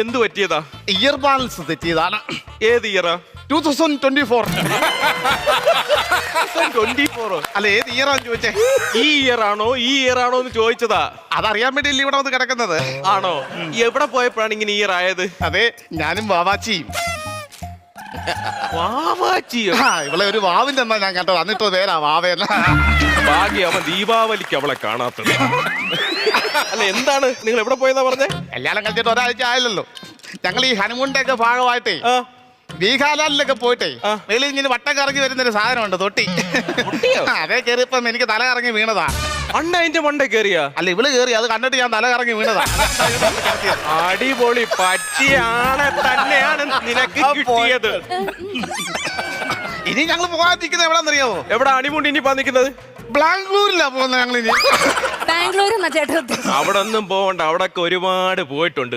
എന്ത് പറ്റിയതാ? Ear balance തെറ്റിയതാണ്. ഏത് ഇയറാ? 2024. 24? അല്ല, ഏത് ഇയറാന്ന് ചോദിച്ചേ? ഈ ഇയർ ആണോ എന്ന് ചോദിച്ചതാ. അതറിയാൻ വേണ്ടിയല്ലേ ഇവിടെ വന്ന് കിടക്കുന്നത്. ആണോ? എവിടെ പോയപ്പോഴാണ് ഇങ്ങനെ ഇയർ ആയത്? അതെ, ഞാനും വാവാച്ചിയും. വാവാച്ചിയോ? ഇവളെ ഒരു വാവിന്റെ എന്നാ ഞാൻ കേട്ടത്. എന്നിട്ട് പേരാ വാവേന. ഭാഗ്യം അവൻ ദീപാവലിക്ക് അവളെ കാണാത്തത്. അല്ല, എന്താണ് നിങ്ങൾ എവിടെ പോയെന്നാ പറഞ്ഞേ? കല്യാണം കഴിച്ചിട്ട് ഒരാഴ്ച ആയില്ലല്ലോ. ഞങ്ങൾ ഈ ഹനുമൂണിന്റെ ഒക്കെ ഭാഗമായിട്ടേ ബീഹാലാലിലൊക്കെ പോയിട്ടേ വെളിയിൽ ഇങ്ങനെ വട്ടം കറങ്ങി വരുന്നൊരു സാധനമുണ്ട്, തൊട്ടി. അതേ കയറിയപ്പം എനിക്ക് തല കറങ്ങി വീണതാ. അണ്ണ അതിന്റെ മണ്ടേ കേറിയാ? അല്ല, ഇവള് കയറി, അത് കണ്ടിട്ട് ഞാൻ തല കറങ്ങി വീണതാ. അടിപൊളി, പറ്റിയാണ് തന്നെയാണ് നിനക്ക് കിട്ടിയത്. ഇനി ഞങ്ങൾ പോകാതിരിക്കുന്നത് എവിടെന്നറിയാവോ? എവിടെ അണിമുണ്ട് ഇനി നിൽക്കുന്നത്? ബാംഗ്ലൂരിലാ പോകുന്നത് ഞങ്ങൾ ഇനി. ബാംഗ്ലൂർ ചേട്ടാ. അവിടെ ഒന്നും പോകണ്ട, അവിടെ ഒരുപാട് പോയിട്ടുണ്ട്.